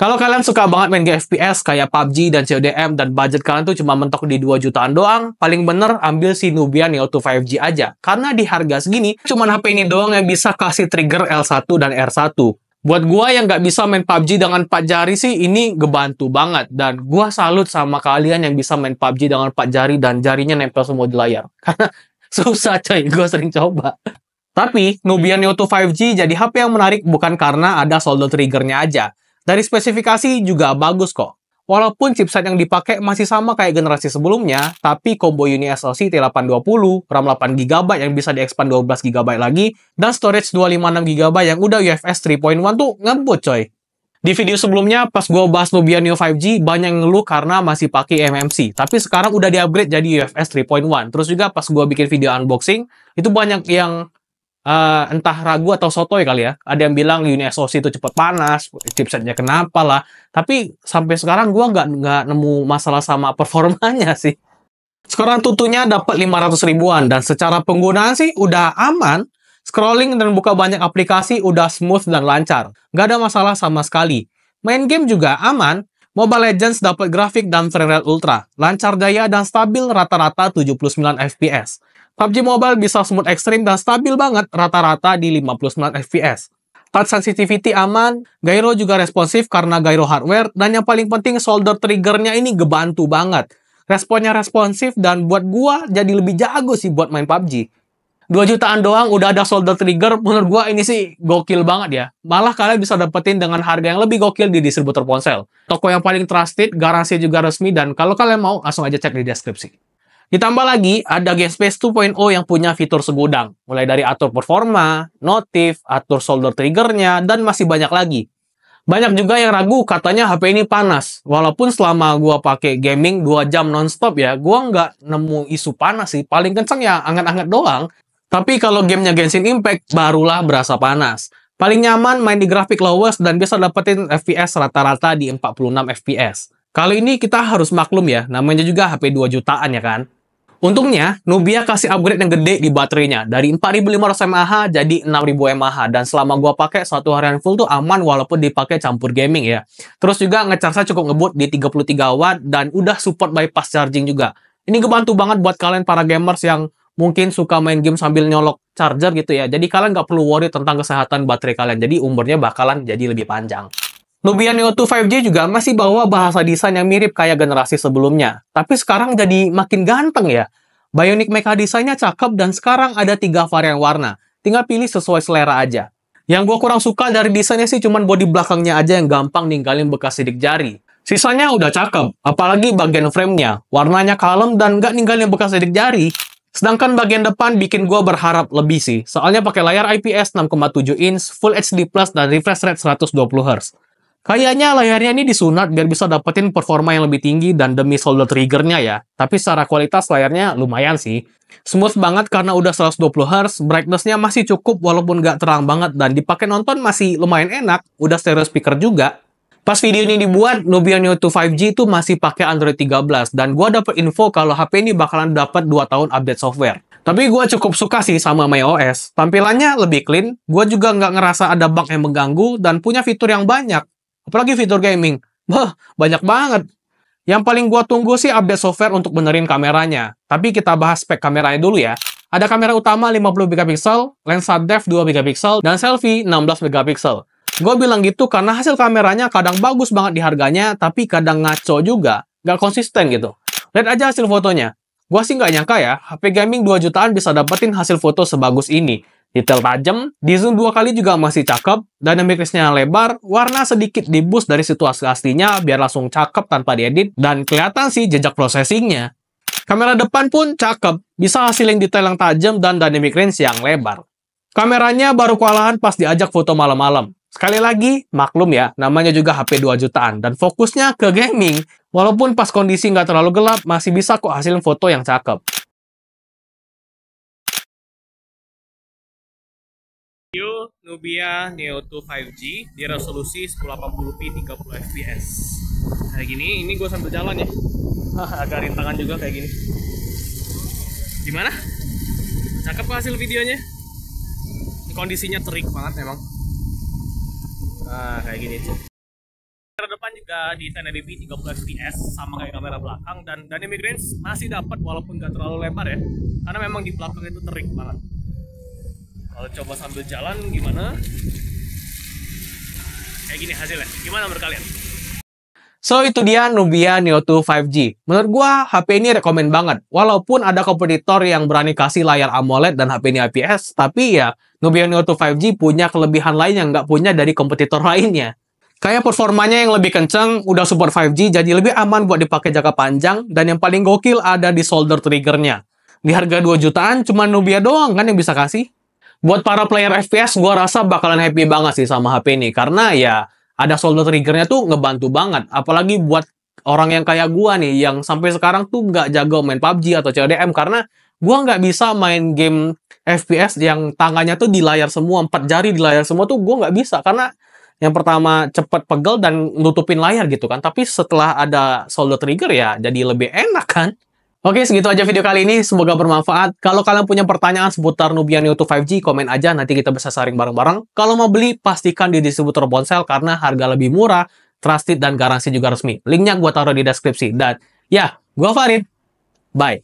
Kalau kalian suka banget main game FPS kayak PUBG dan CODM dan budget kalian tuh cuma mentok di 2 jutaan doang, paling bener ambil si Nubia Neo 2 5G aja. Karena di harga segini, cuma HP ini doang yang bisa kasih trigger L1 dan R1. Buat gua yang nggak bisa main PUBG dengan 4 jari sih, ini ngebantu banget. Dan gua salut sama kalian yang bisa main PUBG dengan 4 jari dan jarinya nempel semua di layar. Karena susah coy, gua sering coba. Tapi, Nubia Neo 2 5G jadi HP yang menarik bukan karena ada solder triggernya aja. Dari spesifikasi juga bagus kok. Walaupun chipset yang dipakai masih sama kayak generasi sebelumnya, tapi combo Uni SoC T820, RAM 8GB yang bisa di-expand 12GB lagi, dan storage 256GB yang udah UFS 3.1 tuh ngebut coy. Di video sebelumnya, pas gue bahas Nubia Neo 5G, banyak yang ngeluh karena masih pakai MMC. Tapi sekarang udah di-upgrade jadi UFS 3.1. Terus juga pas gue bikin video unboxing, itu banyak yang entah ragu atau sotoy kali ya. Ada yang bilang Uni SoC itu cepet panas, chipsetnya kenapa lah. Tapi sampai sekarang gua nggak nemu masalah sama performanya sih. Sekarang tutunya dapat 500 ribuan dan secara penggunaan sih udah aman. Scrolling dan buka banyak aplikasi udah smooth dan lancar. Nggak ada masalah sama sekali. Main game juga aman. Mobile Legends dapat grafik dan frame rate ultra. Lancar daya dan stabil rata-rata 79 FPS. PUBG Mobile bisa smooth ekstrim dan stabil banget rata-rata di 59 FPS. Touch sensitivity aman, gyro juga responsif karena gyro hardware, dan yang paling penting solder triggernya ini ngebantu banget. Responnya responsif dan buat gua jadi lebih jago sih buat main PUBG. 2 jutaan doang udah ada solder trigger, menurut gua ini sih gokil banget ya. Malah kalian bisa dapetin dengan harga yang lebih gokil di distributor ponsel. Toko yang paling trusted, garansi juga resmi, dan kalau kalian mau langsung aja cek di deskripsi. Ditambah lagi, ada GameSpace 2.0 yang punya fitur segudang. Mulai dari atur performa, notif, atur solder triggernya, dan masih banyak lagi. Banyak juga yang ragu katanya HP ini panas. Walaupun selama gua pakai gaming 2 jam nonstop ya, gua nggak nemu isu panas sih. Paling kenceng ya anget-anget doang. Tapi kalau gamenya Genshin Impact, barulah berasa panas. Paling nyaman main di grafik lowest dan bisa dapetin FPS rata-rata di 46 FPS. Kali ini kita harus maklum ya, namanya juga HP 2 jutaan ya kan. Untungnya, Nubia kasih upgrade yang gede di baterainya. Dari 4500 mAh jadi 6000 mAh. Dan selama gua pakai 1 harian full tuh aman walaupun dipakai campur gaming ya. Terus juga nge-charge cukup ngebut di 33 watt dan udah support bypass charging juga. Ini ngebantu banget buat kalian para gamers yang mungkin suka main game sambil nyolok charger gitu ya. Jadi kalian nggak perlu worry tentang kesehatan baterai kalian. Jadi umurnya bakalan jadi lebih panjang. Nubia Neo 2 5G juga masih bawa bahasa desain yang mirip kayak generasi sebelumnya. Tapi sekarang jadi makin ganteng ya. Bionic Mecha desainnya cakep dan sekarang ada 3 varian warna. Tinggal pilih sesuai selera aja. Yang gue kurang suka dari desainnya sih cuman bodi belakangnya aja yang gampang ninggalin bekas sidik jari. Sisanya udah cakep, apalagi bagian frame-nya. Warnanya kalem dan nggak ninggalin bekas sidik jari. Sedangkan bagian depan bikin gue berharap lebih sih. Soalnya pakai layar IPS 6,7 inch, Full HD+, dan refresh rate 120Hz. Kayaknya layarnya ini disunat biar bisa dapetin performa yang lebih tinggi dan demi solder triggernya ya. Tapi secara kualitas layarnya lumayan sih. Smooth banget karena udah 120Hz, brightness-nya masih cukup walaupun nggak terang banget dan dipakai nonton masih lumayan enak, udah stereo speaker juga. Pas video ini dibuat, Nubia Neo 2 5G itu masih pakai Android 13 dan gua dapet info kalau HP ini bakalan dapat 2 tahun update software. Tapi gue cukup suka sih sama macOS. Tampilannya lebih clean, gue juga nggak ngerasa ada bug yang mengganggu dan punya fitur yang banyak. Apalagi fitur gaming. Wah, banyak banget. Yang paling gua tunggu sih update software untuk benerin kameranya. Tapi kita bahas spek kameranya dulu ya. Ada kamera utama 50 megapiksel, lensa depth 2 megapiksel, dan selfie 16 megapiksel. Gue bilang gitu karena hasil kameranya kadang bagus banget di harganya, tapi kadang ngaco juga. Nggak konsisten gitu. Lihat aja hasil fotonya. Gua sih nggak nyangka ya, HP gaming 2 jutaan bisa dapetin hasil foto sebagus ini. Detail tajam, di zoom 2 kali juga masih cakep, dynamic range-nya lebar, warna sedikit di boost dari situasi aslinya biar langsung cakep tanpa diedit, dan kelihatan sih jejak processing-nya. Kamera depan pun cakep, bisa hasilin detail yang tajam dan dynamic range yang lebar. Kameranya baru kewalahan pas diajak foto malam-malam. Sekali lagi, maklum ya, namanya juga HP 2 jutaan, dan fokusnya ke gaming. Walaupun pas kondisi nggak terlalu gelap, masih bisa kok hasilin foto yang cakep. Video Nubia Neo 2 5G di resolusi 1080p 30 fps. Kayak gini, ini gue sambil jalan ya. Agak rintangan juga kayak gini. Gimana? Cakep hasil videonya? Kondisinya terik banget memang. Nah, kayak gini. depan juga di 1080p 30 fps sama kayak kamera belakang, dan dynamic range masih dapat walaupun gak terlalu lebar ya, karena memang di belakang itu terik banget. Kalau coba sambil jalan gimana? Kayak gini hasilnya. Gimana menurut kalian? So, itu dia Nubia Neo 2 5G. Menurut gua, HP ini rekomen banget. Walaupun ada kompetitor yang berani kasih layar AMOLED dan HP ini IPS, tapi ya, Nubia Neo 2 5G punya kelebihan lain yang nggak punya dari kompetitor lainnya. Kayak performanya yang lebih kenceng, udah support 5G, jadi lebih aman buat dipakai jangka panjang, dan yang paling gokil ada di solder triggernya. Di harga 2 jutaan, cuma Nubia doang kan yang bisa kasih. Buat para player FPS, gua rasa bakalan happy banget sih sama HP ini, karena ya, ada solder triggernya tuh ngebantu banget. Apalagi buat orang yang kayak gua nih, yang sampai sekarang tuh nggak jago main PUBG atau CODM, karena gua nggak bisa main game FPS yang tangannya tuh di layar semua, 4 jari di layar semua tuh gua nggak bisa. Karena yang pertama cepet pegel dan nutupin layar gitu kan. Tapi setelah ada solder trigger ya jadi lebih enak kan. Oke, segitu aja video kali ini. Semoga bermanfaat. Kalau kalian punya pertanyaan seputar Nubia Neo 2 5G, komen aja. Nanti kita bisa sharing bareng-bareng. Kalau mau beli, pastikan di distributor ponsel karena harga lebih murah, trusted, dan garansi juga resmi. Linknya gue taruh di deskripsi. Dan ya, gue Farid. Bye.